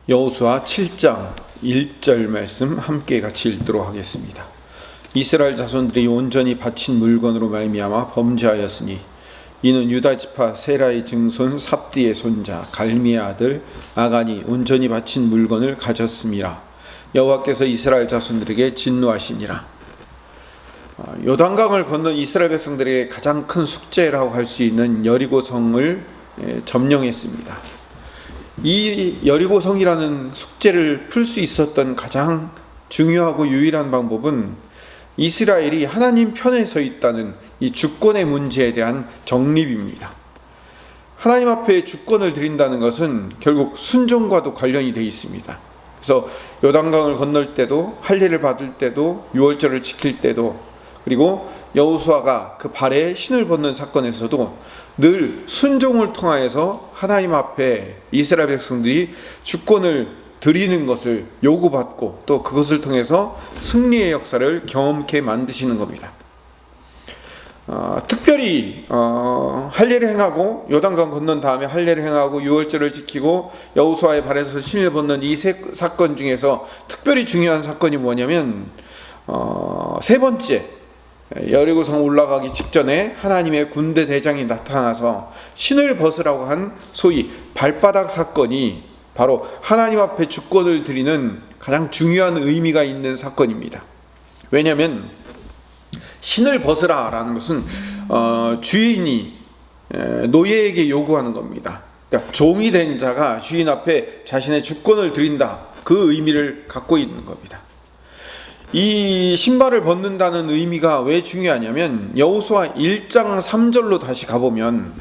여호수아 7장 1절 말씀 함께 같이 읽도록 하겠습니다. 이스라엘 자손들이 온전히 바친 물건으로 말미암아 범죄하였으니 이는 유다 지파 세라의 증손 삽디의 손자 갈미의 아들 아간이 온전히 바친 물건을 가졌음이라. 여호와께서 이스라엘 자손들에게 진노하시니라. 요단강을 건넌 이스라엘 백성들에게 가장 큰 숙제라고 할 수 있는 여리고성을 점령했습니다. 이 여리고성이라는 숙제를 풀 수 있었던 가장 중요하고 유일한 방법은 이스라엘이 하나님 편에 서 있다는 이 주권의 문제에 대한 정립입니다. 하나님 앞에 주권을 드린다는 것은 결국 순종과도 관련이 되어 있습니다. 그래서 요단강을 건널 때도, 할례를 받을 때도, 유월절을 지킬 때도, 그리고 여호수아가 그 발에 신을 벗는 사건에서도 늘 순종을 통하여서 하나님 앞에 이스라엘 백성들이 주권을 드리는 것을 요구받고 또 그것을 통해서 승리의 역사를 경험케 만드시는 겁니다. 특별히 할례를 행하고 요단강 건넌 다음에 할례를 행하고 유월절을 지키고 여호수아의 발에서 신을 벗는 이 세 사건 중에서 특별히 중요한 사건이 뭐냐면 세 번째, 여리고성 올라가기 직전에 하나님의 군대 대장이 나타나서 신을 벗으라고 한 소위 발바닥 사건이 바로 하나님 앞에 주권을 드리는 가장 중요한 의미가 있는 사건입니다. 왜냐하면 신을 벗으라라는 것은 주인이 노예에게 요구하는 겁니다. 그러니까 종이 된 자가 주인 앞에 자신의 주권을 드린다, 그 의미를 갖고 있는 겁니다. 이 신발을 벗는다는 의미가 왜 중요하냐면 여호수아 1장 3절로 다시 가보면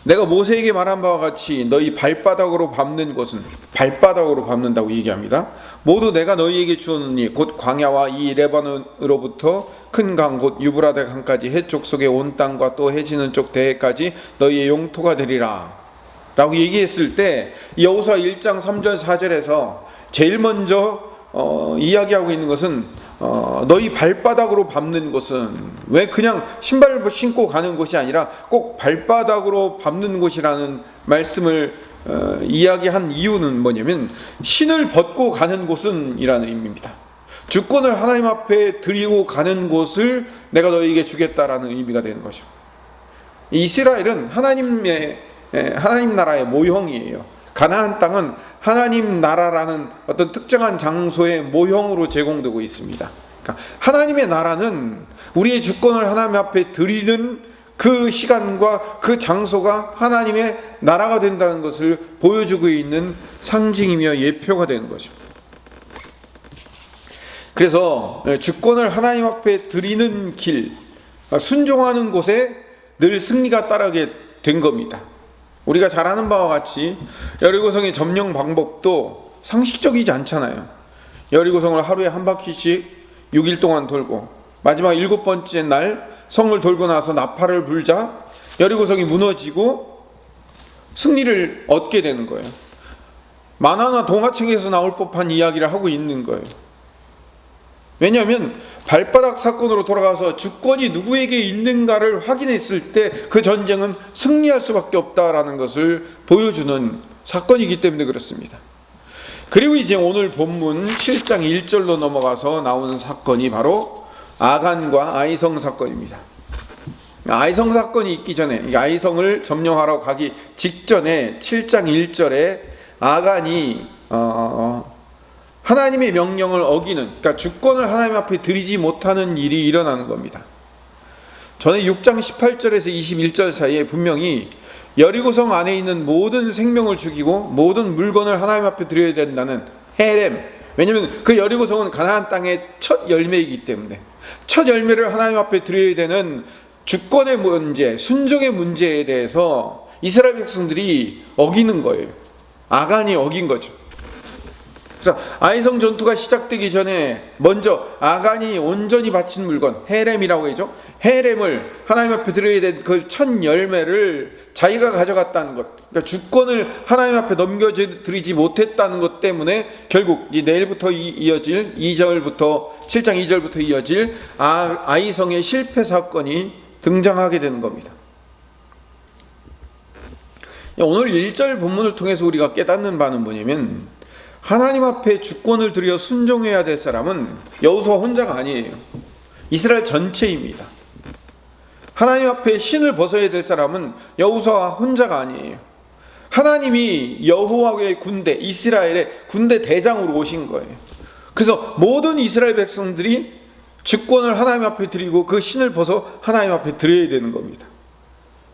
내가 모세에게 말한 바와 같이 너희 발바닥으로 밟는 곳은, 발바닥으로 밟는다고 얘기합니다. 모두 내가 너희에게 주었느니 곧 광야와 이 레바논으로부터 큰 강 곧 유브라데 강까지 해쪽 속의 온 땅과 또 해지는 쪽 대해까지 너희의 용토가 되리라 라고 얘기했을 때 여호수아 1장 3절 4절에서 제일 먼저 이야기하고 있는 것은 너희 발바닥으로 밟는 곳은, 왜 그냥 신발을 신고 가는 곳이 아니라 꼭 발바닥으로 밟는 곳이라는 말씀을 이야기한 이유는 뭐냐면 신을 벗고 가는 곳은 이라는 의미입니다. 주권을 하나님 앞에 드리고 가는 곳을 내가 너희에게 주겠다라는 의미가 되는 거죠. 이스라엘은 하나님 나라의 모형이에요. 가나안 땅은 하나님 나라라는 어떤 특정한 장소의 모형으로 제공되고 있습니다. 그러니까 하나님의 나라는 우리의 주권을 하나님 앞에 드리는 그 시간과 그 장소가 하나님의 나라가 된다는 것을 보여주고 있는 상징이며 예표가 되는 거죠. 그래서 주권을 하나님 앞에 드리는 길, 순종하는 곳에 늘 승리가 따르게 된 겁니다. 우리가 잘 아는 바와 같이 여리고성의 점령 방법도 상식적이지 않잖아요. 여리고성을 하루에 한 바퀴씩 6일 동안 돌고 마지막 7번째 날 성을 돌고 나서 나팔을 불자 여리고성이 무너지고 승리를 얻게 되는 거예요. 만화나 동화책에서 나올 법한 이야기를 하고 있는 거예요. 왜냐하면 발바닥 사건으로 돌아가서 주권이 누구에게 있는가를 확인했을 때 그 전쟁은 승리할 수밖에 없다라는 것을 보여주는 사건이기 때문에 그렇습니다. 그리고 이제 오늘 본문 7장 1절로 넘어가서 나오는 사건이 바로 아간과 아이성 사건입니다. 아이성 사건이 있기 전에, 아이성을 점령하러 가기 직전에 7장 1절에 아간이 하나님의 명령을 어기는, 그러니까 주권을 하나님 앞에 드리지 못하는 일이 일어나는 겁니다. 전에 6장 18절에서 21절 사이에 분명히 여리고성 안에 있는 모든 생명을 죽이고 모든 물건을 하나님 앞에 드려야 된다는 헤렘, 왜냐하면 그 여리고성은 가나안 땅의 첫 열매이기 때문에 첫 열매를 하나님 앞에 드려야 되는 주권의 문제, 순종의 문제에 대해서 이스라엘 백성들이 어기는 거예요. 아간이 어긴 거죠. 그래서 아이성 전투가 시작되기 전에 먼저 아간이 온전히 바친 물건, 헤렘이라고 하죠. 헤렘을 하나님 앞에 드려야 될 그 첫 열매를 자기가 가져갔다는 것, 그러니까 주권을 하나님 앞에 넘겨드리지 못했다는 것 때문에 결국 내일부터 이어질 2절부터 7장 2절부터 이어질 아이성의 실패 사건이 등장하게 되는 겁니다. 오늘 1절 본문을 통해서 우리가 깨닫는 바는 뭐냐면 하나님 앞에 주권을 들여 순종해야 될 사람은 여호수아 혼자가 아니에요. 이스라엘 전체입니다. 하나님 앞에 신을 벗어야 될 사람은 여호수아 혼자가 아니에요. 하나님이 여호와의 군대, 이스라엘의 군대 대장으로 오신 거예요. 그래서 모든 이스라엘 백성들이 주권을 하나님 앞에 드리고 그 신을 벗어 하나님 앞에 드려야 되는 겁니다.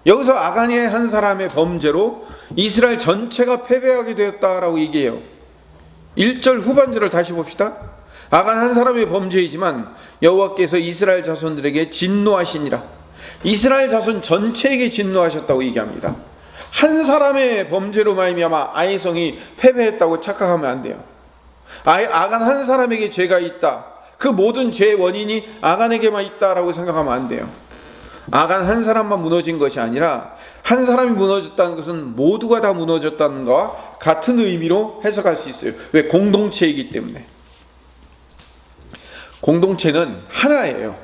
여기서 아간의 한 사람의 범죄로 이스라엘 전체가 패배하게 되었다라고 얘기해요. 1절 후반절을 다시 봅시다. 아간 한 사람의 범죄이지만 여호와께서 이스라엘 자손들에게 진노하시니라. 이스라엘 자손 전체에게 진노하셨다고 얘기합니다. 한 사람의 범죄로 말미암아 아이성이 패배했다고 착각하면 안 돼요. 아간 한 사람에게 죄가 있다, 그 모든 죄의 원인이 아간에게만 있다라고 생각하면 안 돼요. 아간 한 사람만 무너진 것이 아니라 한 사람이 무너졌다는 것은 모두가 다 무너졌다는 것과 같은 의미로 해석할 수 있어요. 왜? 공동체이기 때문에. 공동체는 하나예요.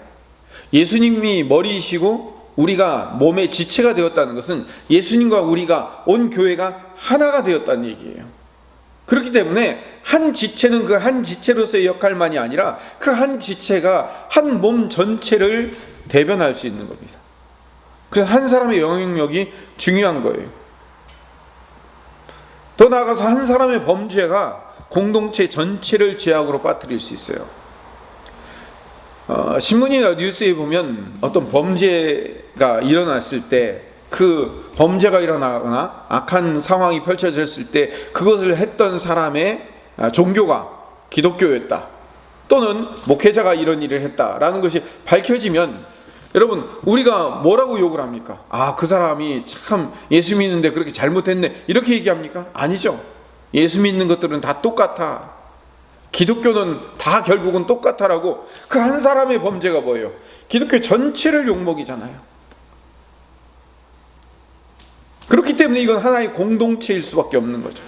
예수님이 머리이시고 우리가 몸의 지체가 되었다는 것은 예수님과 우리가 온 교회가 하나가 되었다는 얘기예요. 그렇기 때문에 한 지체는 그 한 지체로서의 역할만이 아니라 그 한 지체가 한 몸 전체를 대변할 수 있는 겁니다. 그래서 한 사람의 영향력이 중요한 거예요. 더 나아가서 한 사람의 범죄가 공동체 전체를 죄악으로 빠뜨릴 수 있어요. 신문이나 뉴스에 보면 어떤 범죄가 일어났을 때, 그 범죄가 일어나거나 악한 상황이 펼쳐졌을 때 그것을 했던 사람의 종교가 기독교였다, 또는 목회자가 이런 일을 했다라는 것이 밝혀지면 여러분, 우리가 뭐라고 욕을 합니까? 그 사람이 참 예수 믿는데 그렇게 잘못했네, 이렇게 얘기합니까? 아니죠. 예수 믿는 것들은 다 똑같아, 기독교는 다 결국은 똑같아라고. 그 한 사람의 범죄가 뭐예요? 기독교 전체를 욕먹이잖아요. 그렇기 때문에 이건 하나의 공동체일 수밖에 없는 거죠.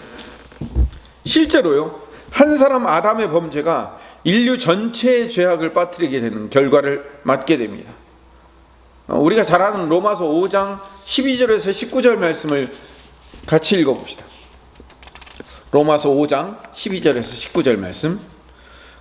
실제로요, 한 사람 아담의 범죄가 인류 전체의 죄악을 빠뜨리게 되는 결과를 맞게 됩니다. 우리가 잘 아는 로마서 5장 12절에서 19절 말씀을 같이 읽어봅시다. 로마서 5장 12절에서 19절 말씀.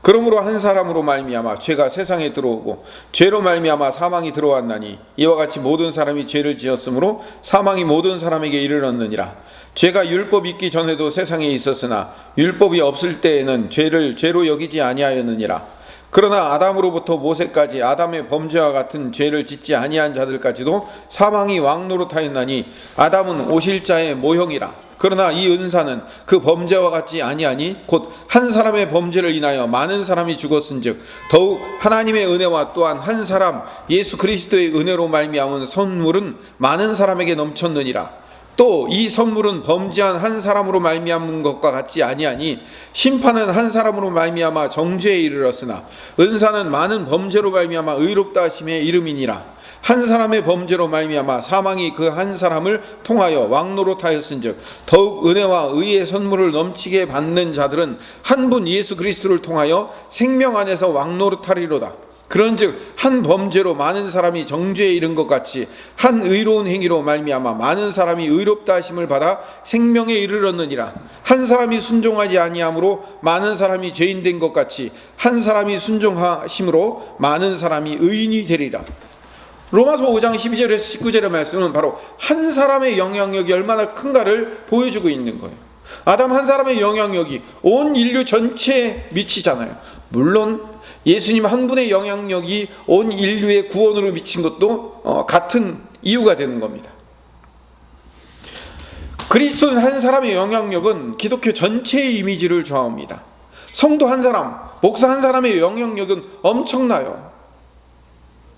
그러므로 한 사람으로 말미암아 죄가 세상에 들어오고 죄로 말미암아 사망이 들어왔나니 이와 같이 모든 사람이 죄를 지었으므로 사망이 모든 사람에게 이르렀느니라. 죄가 율법이 있기 전에도 세상에 있었으나 율법이 없을 때에는 죄를 죄로 여기지 아니하였느니라. 그러나 아담으로부터 모세까지 아담의 범죄와 같은 죄를 짓지 아니한 자들까지도 사망이 왕노릇하였나니 아담은 오실자의 모형이라. 그러나 이 은사는 그 범죄와 같지 아니하니 곧 한 사람의 범죄를 인하여 많은 사람이 죽었은즉 더욱 하나님의 은혜와 또한 한 사람 예수 그리스도의 은혜로 말미암은 선물은 많은 사람에게 넘쳤느니라. 또 이 선물은 범죄한 한 사람으로 말미암은 것과 같지 아니하니 심판은 한 사람으로 말미암아 정죄에 이르렀으나 은사는 많은 범죄로 말미암아 의롭다 하심의 이름이니라. 한 사람의 범죄로 말미암아 사망이 그 한 사람을 통하여 왕노릇하였은즉 더욱 은혜와 의의 선물을 넘치게 받는 자들은 한 분 예수 그리스도를 통하여 생명 안에서 왕노릇하리로다. 그런즉 한 범죄로 많은 사람이 정죄에 이른 것 같이 한 의로운 행위로 말미암아 많은 사람이 의롭다 하심을 받아 생명에 이르렀느니라. 한 사람이 순종하지 아니함으로 많은 사람이 죄인 된 것 같이 한 사람이 순종하심으로 많은 사람이 의인이 되리라. 로마서 5장 12절에서 19절의 말씀은 바로 한 사람의 영향력이 얼마나 큰가를 보여주고 있는 거예요. 아담 한 사람의 영향력이 온 인류 전체에 미치잖아요. 물론 예수님 한 분의 영향력이 온 인류의 구원으로 미친 것도 같은 이유가 되는 겁니다. 그리스도 한 사람의 영향력은 기독교 전체의 이미지를 좌우합니다. 성도 한 사람, 목사 한 사람의 영향력은 엄청나요.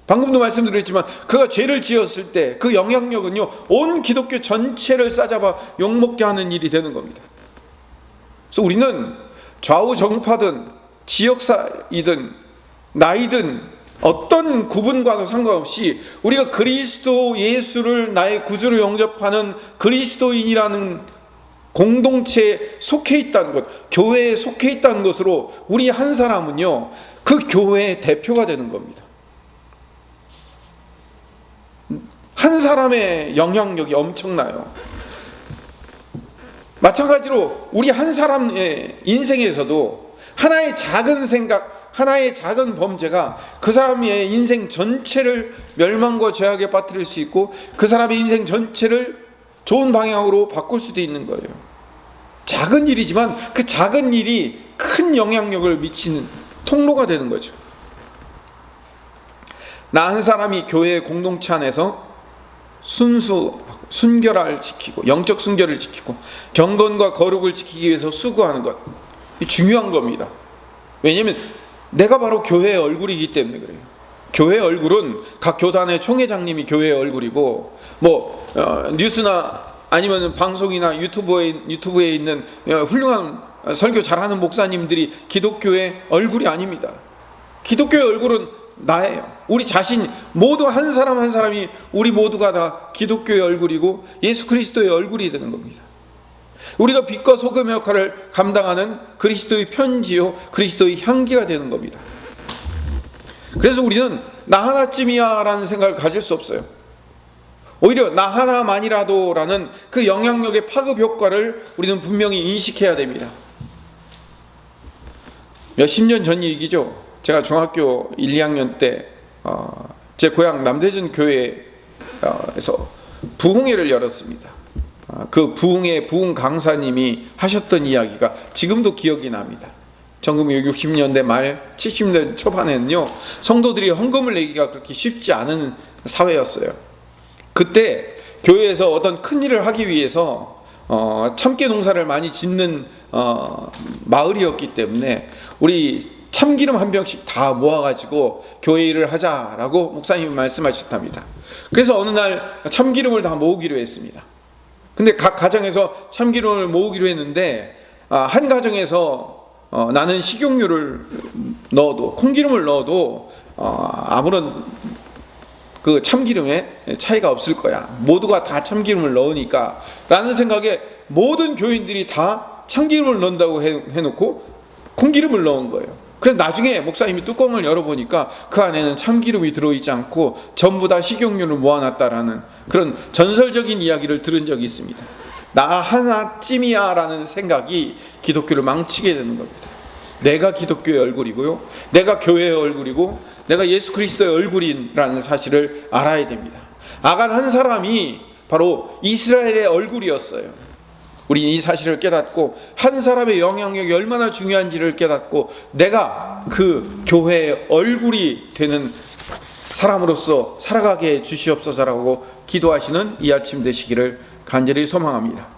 방금도 말씀드렸지만 그가 죄를 지었을 때 그 영향력은요, 온 기독교 전체를 싸잡아 욕먹게 하는 일이 되는 겁니다. 그래서 우리는 좌우 정파든 지역사이든 나이든 어떤 구분과도 상관없이 우리가 그리스도 예수를 나의 구주로 영접하는 그리스도인이라는 공동체에 속해 있다는 것, 교회에 속해 있다는 것으로 우리 한 사람은요, 그 교회의 대표가 되는 겁니다. 한 사람의 영향력이 엄청나요. 마찬가지로 우리 한 사람의 인생에서도 하나의 작은 생각, 하나의 작은 범죄가 그 사람의 인생 전체를 멸망과 죄악에 빠뜨릴 수 있고 그 사람의 인생 전체를 좋은 방향으로 바꿀 수도 있는 거예요. 작은 일이지만 그 작은 일이 큰 영향력을 미치는 통로가 되는 거죠. 나 한 사람이 교회 공동체 안에서 순결을 지키고 영적 순결을 지키고 경건과 거룩을 지키기 위해서 수고하는 것, 이 중요한 겁니다. 왜냐하면 내가 바로 교회의 얼굴이기 때문에 그래요. 교회의 얼굴은 각 교단의 총회장님이 교회의 얼굴이고 뉴스나 아니면 방송이나 유튜브에 있는 훌륭한 설교 잘하는 목사님들이 기독교의 얼굴이 아닙니다. 기독교의 얼굴은 나예요. 우리 자신 모두 한 사람 한 사람이 우리 모두가 다 기독교의 얼굴이고 예수 그리스도의 얼굴이 되는 겁니다. 우리가 빛과 소금의 역할을 감당하는 그리스도의 편지요 그리스도의 향기가 되는 겁니다. 그래서 우리는 나 하나쯤이야 라는 생각을 가질 수 없어요. 오히려 나 하나만이라도 라는 그 영향력의 파급 효과를 우리는 분명히 인식해야 됩니다. 몇십 년 전 얘기죠. 제가 중학교 1, 2학년 때 제 고향 남대전 교회에서 부흥회를 열었습니다. 그 부흥 강사님이 하셨던 이야기가 지금도 기억이 납니다. 1960년대 말 70년대 초반에는요 성도들이 헌금을 내기가 그렇게 쉽지 않은 사회였어요. 그때 교회에서 어떤 큰 일을 하기 위해서 참깨 농사를 많이 짓는 마을이었기 때문에 우리 참기름 한 병씩 다 모아가지고 교회 일을 하자라고 목사님이 말씀하셨답니다. 그래서 어느 날 참기름을 다 모으기로 했습니다. 근데 각 가정에서 참기름을 모으기로 했는데 한 가정에서 나는 식용유를 넣어도 콩기름을 넣어도 아무런 그 참기름에 차이가 없을 거야. 모두가 다 참기름을 넣으니까 라는 생각에 모든 교인들이 다 참기름을 넣는다고 해놓고 콩기름을 넣은 거예요. 그래서 나중에 목사님이 뚜껑을 열어보니까 그 안에는 참기름이 들어있지 않고 전부 다 식용유를 모아놨다라는 그런 전설적인 이야기를 들은 적이 있습니다. 나 하나쯤이야 라는 생각이 기독교를 망치게 되는 겁니다. 내가 기독교의 얼굴이고요, 내가 교회의 얼굴이고 내가 예수 그리스도의 얼굴이라는 사실을 알아야 됩니다. 아간 한 사람이 바로 이스라엘의 얼굴이었어요. 우리는 이 사실을 깨닫고 한 사람의 영향력이 얼마나 중요한지를 깨닫고 내가 그 교회의 얼굴이 되는 사람으로서 살아가게 해 주시옵소서라고 기도하시는 이 아침 되시기를 간절히 소망합니다.